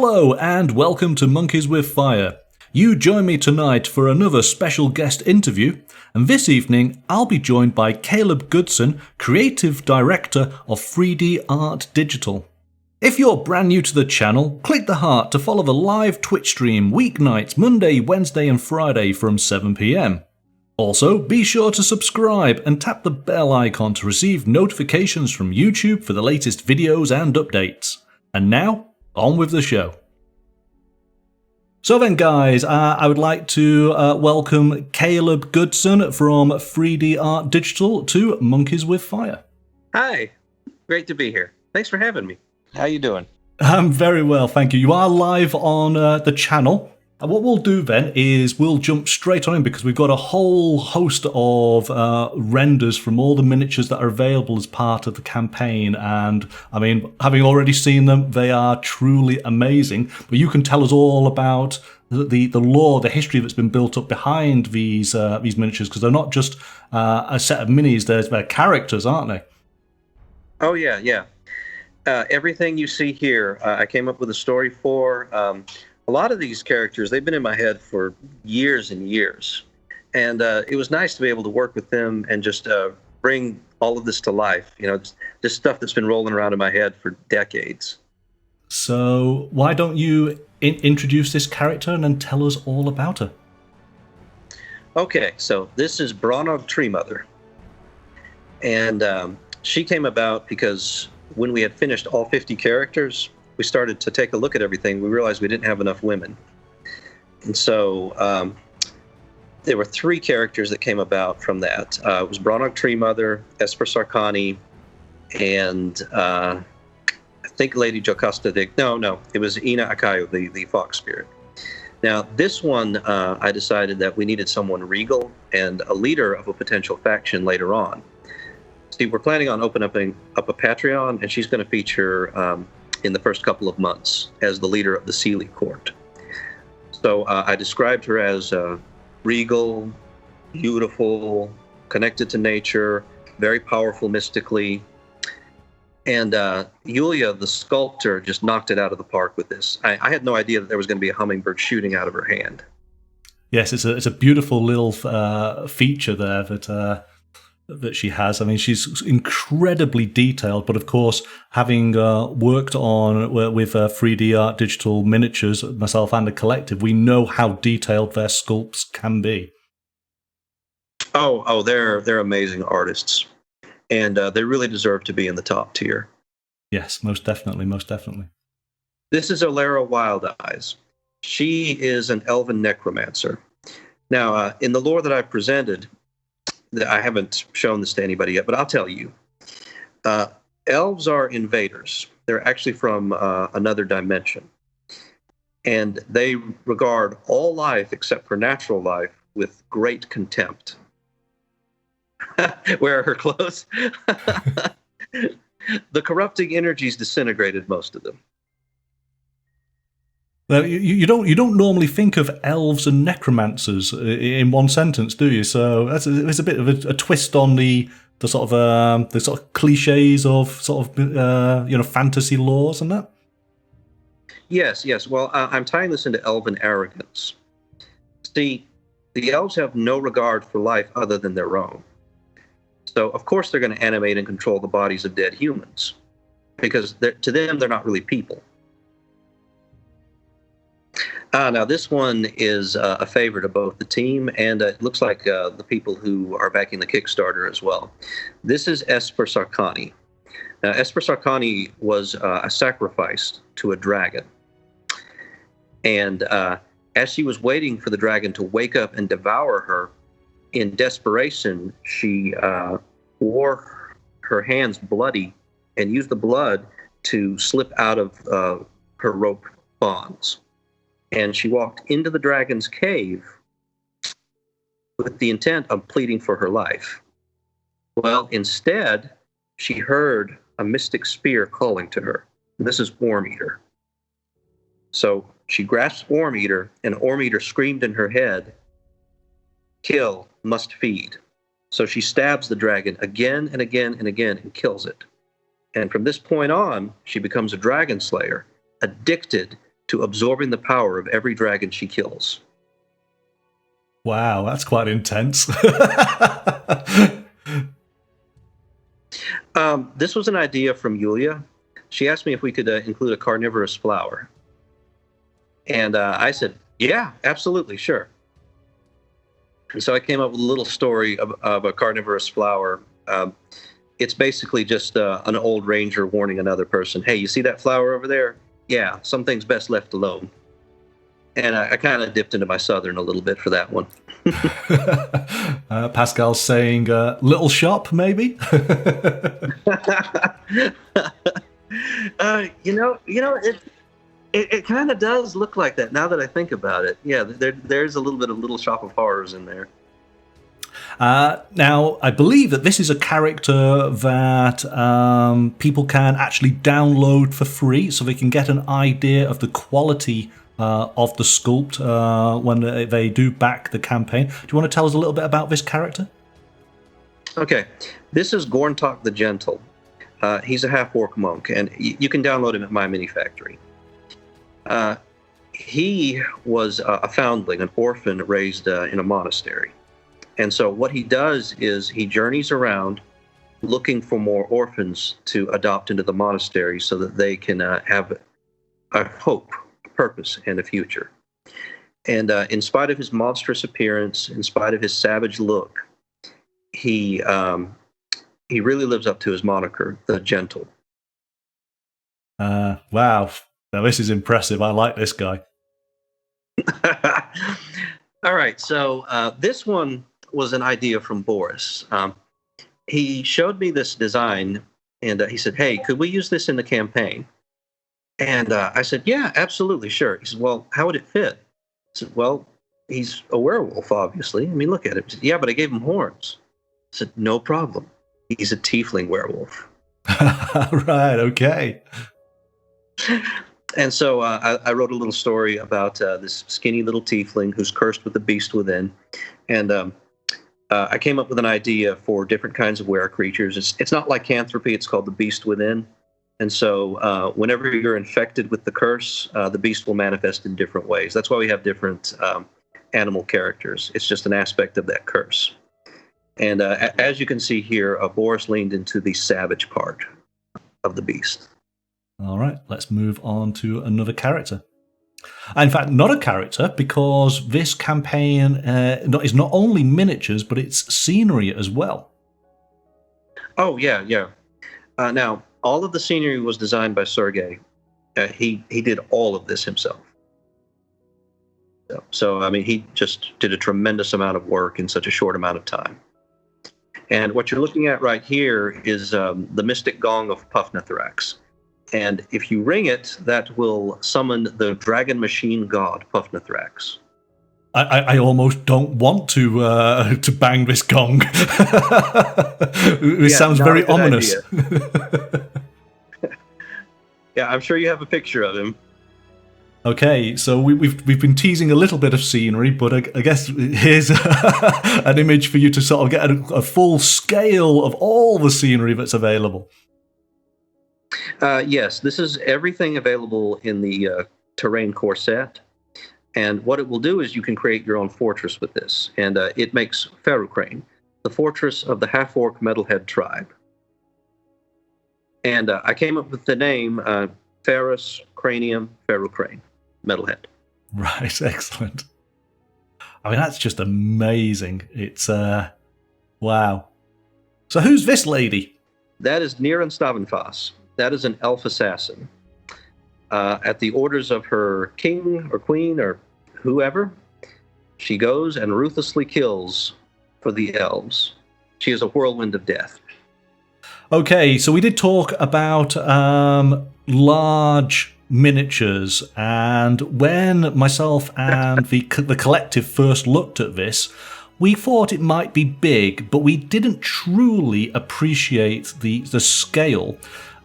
Hello and welcome to Monkeys with Fire. You join me tonight for another special guest interview, and this evening I'll be joined by Caleb Goodson, Creative Director of 3dartdigital. If you're brand new to the channel, click the heart to follow the live Twitch stream weeknights Monday, Wednesday and Friday from 7 PM. Also, be sure to subscribe and tap the bell icon to receive notifications from YouTube for the latest videos and updates. And now, on with the show. So then guys, I would like to welcome Caleb Goodson from 3dartdigital to Monkeys with Fire. Hi, great to be here. Thanks for having me. How you doing? I'm very well, thank you. You are live on the channel. And what we'll do then is we'll jump straight on in because we've got a whole host of renders from all the miniatures that are available as part of the campaign. And I mean, having already seen them, they are truly amazing. But you can tell us all about the lore, the history that's been built up behind these miniatures, because they're not just a set of minis, they're characters, aren't they? Oh, yeah. Everything you see here, I came up with a story for. A lot of these characters, they've been in my head for years and years. And it was nice to be able to work with them and just bring all of this to life. You know, this stuff that's been rolling around in my head for decades. So why don't you introduce this character and then tell us all about her? Okay, so this is Branagh Tree Mother. And she came about because when we had finished all 50 characters, we started to take a look at everything. We realized we didn't have enough women. And so there were 3 characters that came about from that. It was Branagh Tree Mother, Esper Sarkani, and I think Lady Jocasta No, it was Ina Akayo, the Fox Spirit. Now, this one, I decided that we needed someone regal and a leader of a potential faction later on. See, we're planning on opening up a Patreon, and she's going to feature in the first couple of months as the leader of the Sealy Court. So I described her as regal, beautiful, connected to nature, very powerful mystically. And Yulia, the sculptor, just knocked it out of the park with this. I had no idea that there was going to be a hummingbird shooting out of her hand. Yes, it's a beautiful little feature there that she has. I mean, she's incredibly detailed, but of course, having worked on with 3dartdigital miniatures, myself and the collective, we know how detailed their sculpts can be. Oh, they're amazing artists, and they really deserve to be in the top tier. Yes, most definitely. This is Olara Wild Eyes. She is an elven necromancer. Now, in the lore that I've presented, I haven't shown this to anybody yet, but I'll tell you. Elves are invaders. They're actually from another dimension. And they regard all life except for natural life with great contempt. Where are her clothes? The corrupting energies disintegrated most of them. Well, you don't normally think of elves and necromancers in one sentence, do you? So it's a bit of a twist on the sort of cliches of sort of fantasy laws and that. Yes. Well, I'm tying this into elven arrogance. See, the elves have no regard for life other than their own. So of course they're going to animate and control the bodies of dead humans, because to them they're not really people. Now, this one is a favorite of both the team and it looks like the people who are backing the Kickstarter as well. This is Esper Sarkani. Now, Esper Sarkani was a sacrifice to a dragon. And as she was waiting for the dragon to wake up and devour her, in desperation, she wore her hands bloody and used the blood to slip out of her rope bonds. And she walked into the dragon's cave with the intent of pleading for her life. Well, instead, she heard a mystic spear calling to her. And this is Worm Eater. So she grasped Worm Eater, and Worm Eater screamed in her head, "Kill, must feed." So she stabs the dragon again and again and again and kills it. And from this point on, she becomes a dragon slayer, addicted to absorbing the power of every dragon she kills. Wow, that's quite intense. This was an idea from Yulia. She asked me if we could include a carnivorous flower. And I said, yeah, absolutely, sure. And so I came up with a little story of a carnivorous flower. It's basically just an old ranger warning another person, hey, you see that flower over there? Yeah, some things best left alone. And I kind of dipped into my Southern a little bit for that one. Pascal's saying, little shop, maybe? It kind of does look like that now that I think about it. Yeah, there's a little bit of Little Shop of Horrors in there. Now, I believe that this is a character that people can actually download for free, so they can get an idea of the quality of the sculpt when they do back the campaign. Do you want to tell us a little bit about this character? Okay, this is Gorntak the Gentle. He's a half-orc monk, and you can download him at My Mini Factory. He was a foundling, an orphan raised in a monastery. And so what he does is he journeys around looking for more orphans to adopt into the monastery so that they can have a hope, purpose, and a future. And in spite of his monstrous appearance, in spite of his savage look, he really lives up to his moniker, the Gentle. Wow. Now, this is impressive. I like this guy. All right. So this one was an idea from Boris. He showed me this design, and he said, hey, could we use this in the campaign? And I said, yeah, absolutely, sure. He said, well, how would it fit? I said, well, he's a werewolf, obviously. I mean, look at it. He said, yeah, but I gave him horns. I said, no problem. He's a tiefling werewolf. Right, okay. And so I wrote a little story about this skinny little tiefling who's cursed with the beast within. And I came up with an idea for different kinds of were creatures. It's not lycanthropy, it's called the beast within. And so whenever you're infected with the curse, the beast will manifest in different ways. That's why we have different animal characters. It's just an aspect of that curse. And as you can see here, Boris leaned into the savage part of the beast. All right, let's move on to another character. In fact, not a character, because this campaign is not only miniatures, but it's scenery as well. Oh, yeah. Now, all of the scenery was designed by Sergei. He did all of this himself. So, I mean, he just did a tremendous amount of work in such a short amount of time. And what you're looking at right here is the mystic gong of Mythrax. And if you ring it, that will summon the dragon machine god, Mythrax. I almost don't want to bang this gong. It sounds very ominous. Yeah, I'm sure you have a picture of him. Okay, so we've been teasing a little bit of scenery, but I guess here's an image for you to sort of get a full scale of all the scenery that's available. Yes, this is everything available in the terrain core set. And what it will do is you can create your own fortress with this. And it makes Pharaoh Crane, the fortress of the half-orc metalhead tribe. And I came up with the name Ferrous Cranium Pharaoh Crane, metalhead. Right, excellent. I mean, that's just amazing. It's, wow. So who's this lady? That is Niran Stavenfass. That is an elf assassin. At the orders of her king or queen or whoever, she goes and ruthlessly kills for the elves. She is a whirlwind of death. Okay, so we did talk about large miniatures, and when myself and the collective first looked at this, we thought it might be big, but we didn't truly appreciate the scale.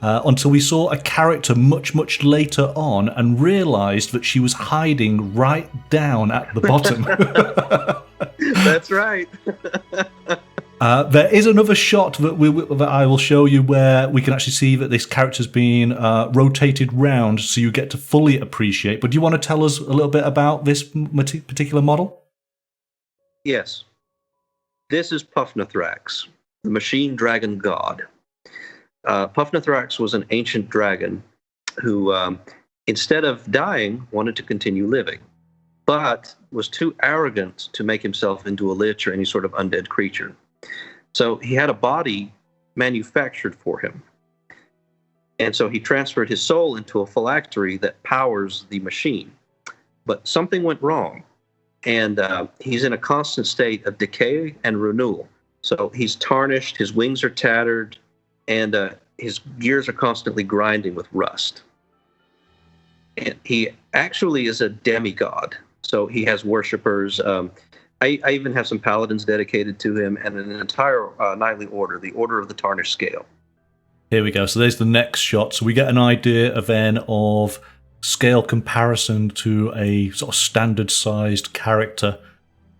Until we saw a character much later on and realised that she was hiding right down at the bottom. That's right. There is another shot that I will show you where we can actually see that this character's being rotated round, so you get to fully appreciate. But do you want to tell us a little bit about this particular model? Yes. This is Mythrax, the machine dragon god. Mythrax was an ancient dragon who, instead of dying, wanted to continue living, but was too arrogant to make himself into a lich or any sort of undead creature. So he had a body manufactured for him. And so he transferred his soul into a phylactery that powers the machine. But something went wrong, and he's in a constant state of decay and renewal. So he's tarnished, his wings are tattered, and his gears are constantly grinding with rust. And he actually is a demigod, so he has worshippers. I even have some paladins dedicated to him, and an entire knightly order, the Order of the Tarnished Scale. Here we go. So there's the next shot. So we get an idea then of scale comparison to a sort of standard-sized character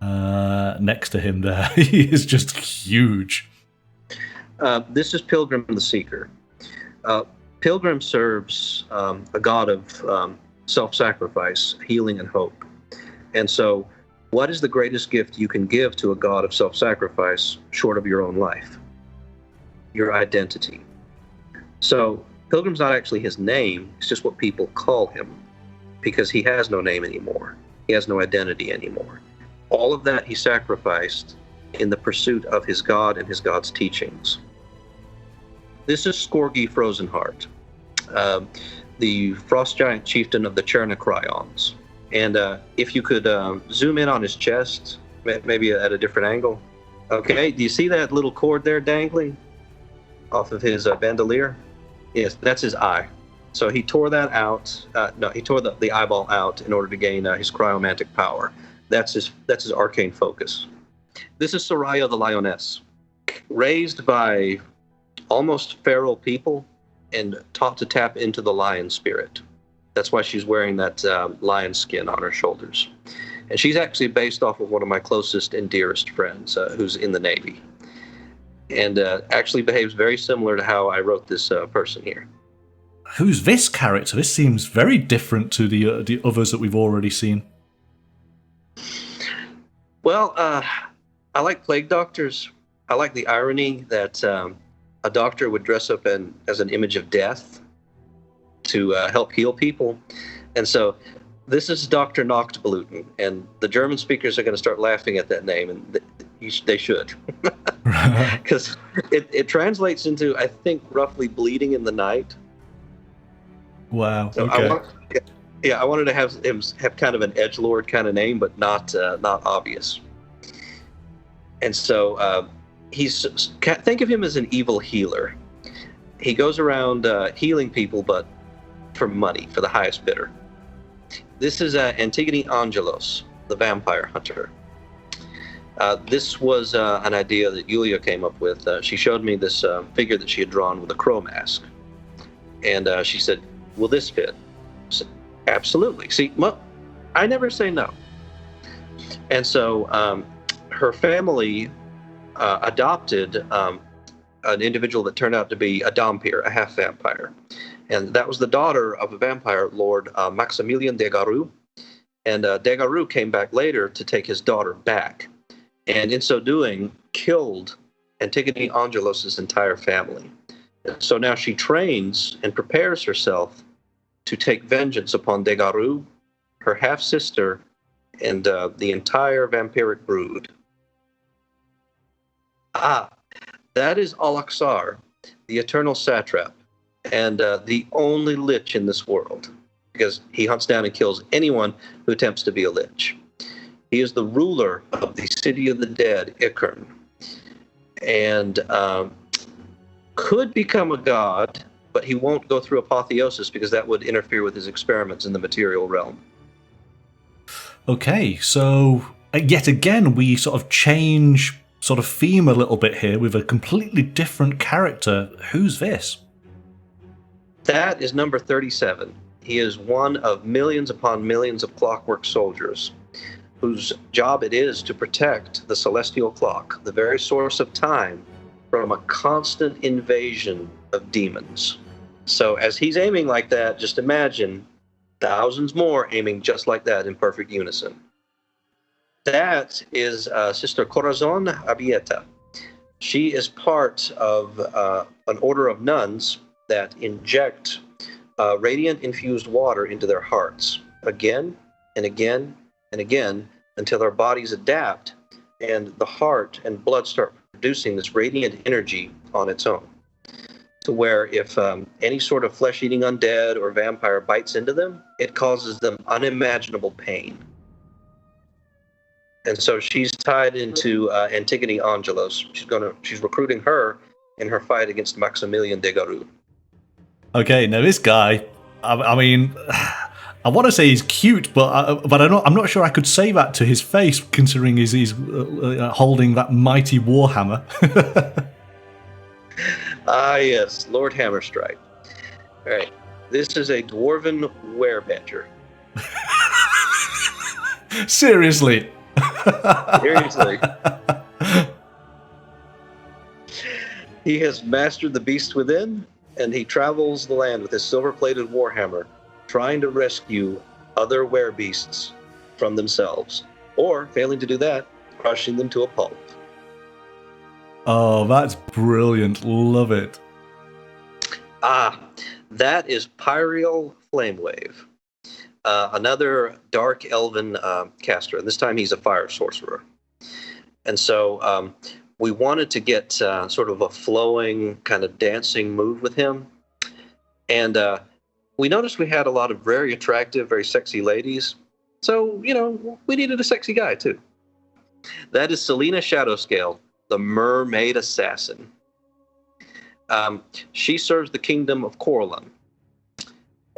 next to him there. He is just huge. This is Pilgrim the Seeker. Pilgrim serves a god of self-sacrifice, healing, and hope. And so what is the greatest gift you can give to a god of self-sacrifice short of your own life? Your identity. So Pilgrim's not actually his name, it's just what people call him, because he has no name anymore. He has no identity anymore. All of that he sacrificed in the pursuit of his god and his god's teachings. This is Skorgi Rosen Hart, the frost giant chieftain of the Chernocryons. And if you could zoom in on his chest, maybe at a different angle. Okay, do you see that little cord there dangling off of his bandolier? Yes, that's his eye. So he tore that out. He tore the eyeball out in order to gain his cryomantic power. That's his arcane focus. This is Soraya the lioness, raised by almost feral people and taught to tap into the lion spirit. That's why she's wearing that lion skin on her shoulders. And she's actually based off of one of my closest and dearest friends who's in the Navy. And actually behaves very similar to how I wrote this person here. Who's this character? This seems very different to the others that we've already seen. Well, I like plague doctors. I like the irony that a doctor would dress up as an image of death to help heal people. And so this is Dr. Nachtbluten, and the German speakers are going to start laughing at that name, and they should. Because it translates into, I think, roughly bleeding in the night. Wow. So okay. I wanted to have him have kind of an edgelord kind of name, but not obvious. And so think of him as an evil healer. He goes around healing people, but for money, for the highest bidder. This is Antigone Angelos, the vampire hunter. This was an idea that Yulia came up with. She showed me this figure that she had drawn with a crow mask. And she said, will this fit? I said, absolutely. See, well, I never say no. And so her family adopted an individual that turned out to be a Dhampir, a half-vampire. And that was the daughter of a vampire, Lord Maximilian de Garou. And de Garou came back later to take his daughter back. And in so doing, killed Antigone Angelos' entire family. So now she trains and prepares herself to take vengeance upon de Garou, her half-sister, and the entire vampiric brood. That is Alaxar, the eternal satrap, and the only lich in this world, because he hunts down and kills anyone who attempts to be a lich. He is the ruler of the city of the dead, Ikern, and could become a god, but he won't go through apotheosis because that would interfere with his experiments in the material realm. Okay, so yet again we sort of change sort of theme a little bit here with a completely different character. Who's this? That is number 37. He is one of millions upon millions of Clockwork soldiers. whose job it is to protect the celestial clock, the very source of time, from a constant invasion of demons. So as he's aiming like that, just imagine thousands more aiming just like that in perfect unison. That is Sister Corazon Abieta. She is part of an order of nuns that inject radiant-infused water into their hearts again and again and again until their bodies adapt and the heart and blood start producing this radiant energy on its own. To where if any sort of flesh-eating undead or vampire bites into them, it causes them unimaginable pain. And so she's tied into Antigone Angelos. She's recruiting her in her fight against Maximilian de Garou. Okay, now this guy, I mean, I want to say he's cute, but I'm not sure I could say that to his face, considering he's holding that mighty warhammer. Ah, yes, Lord Hammerstrike. All right, this is a dwarven werebadger. Seriously. Seriously. He has mastered the beast within, and he travels the land with his silver-plated warhammer, trying to rescue other werebeasts from themselves, or, failing to do that, crushing them to a pulp. Oh, that's brilliant. Love it. Ah, that is Pyreal Flamewave. Another dark elven caster, and this time he's a fire sorcerer. And so we wanted to get sort of a flowing kind of dancing move with him. And we noticed we had a lot of very attractive, very sexy ladies. So, we needed a sexy guy too. That is Selena Shadowscale, the mermaid assassin. She serves the kingdom of Corazon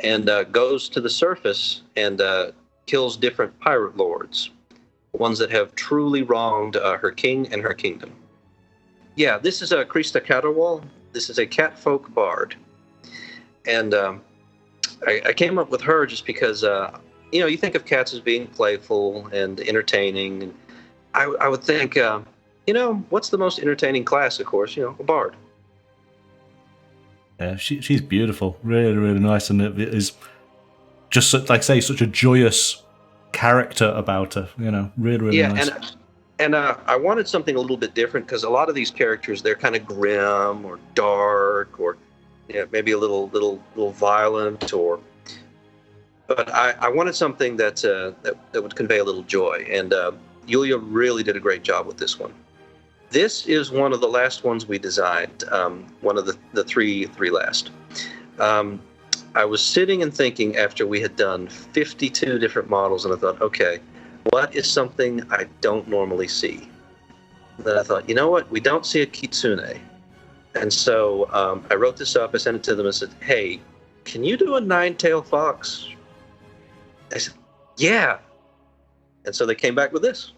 and goes to the surface and kills different pirate lords, ones that have truly wronged her king and her kingdom. Yeah, this is a Krista Caterwall. This is a catfolk bard. And I came up with her just because, you think of cats as being playful and entertaining. And I would think, what's the most entertaining class, of course? A bard. Yeah, she's beautiful, really, really nice, and it is just such a joyous character about her. Really, really nice. And I wanted something a little bit different because a lot of these characters, they're kind of grim or dark or maybe a little violent but I wanted something that would convey a little joy, and Yulia really did a great job with this one. This is one of the last ones we designed, one of the three last. I was sitting and thinking after we had done 52 different models, and I thought, okay, what is something I don't normally see? And then I thought, you know what? We don't see a kitsune. And so I wrote this up, I sent it to them and said, hey, can you do a nine-tailed fox? They said, yeah. And so they came back with this.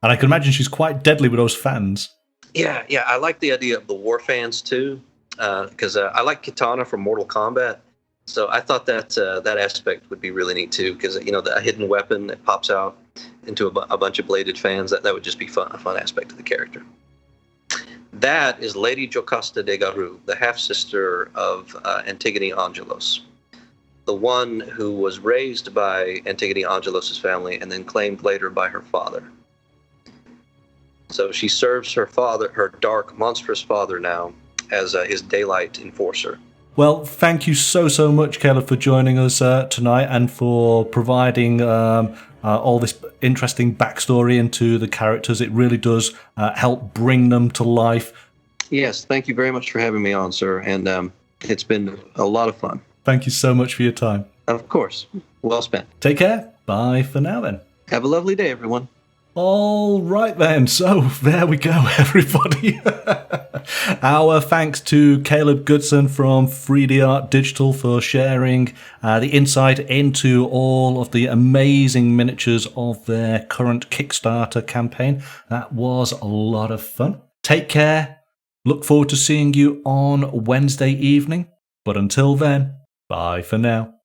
And I can imagine she's quite deadly with those fans. Yeah, I like the idea of the war fans too, because I like Kitana from Mortal Kombat. So I thought that aspect would be really neat too, because the hidden weapon that pops out into a bunch of bladed fans, that would just be a fun aspect of the character. That is Lady Jocasta de Garou, the half-sister of Antigone Angelos, the one who was raised by Antigone Angelos' family and then claimed later by her father. So she serves her father, her dark, monstrous father now, as his daylight enforcer. Well, thank you so much, Caleb, for joining us tonight and for providing all this interesting backstory into the characters. It really does help bring them to life. Yes, thank you very much for having me on, sir, and it's been a lot of fun. Thank you so much for your time. Of course. Well spent. Take care. Bye for now, then. Have a lovely day, everyone. All right then, so there we go, everybody. Our thanks to Caleb Goodson from 3dartdigital for sharing the insight into all of the amazing miniatures of their current Kickstarter campaign. That was a lot of fun. Take care. Look forward to seeing you on Wednesday evening. But until then, bye for now.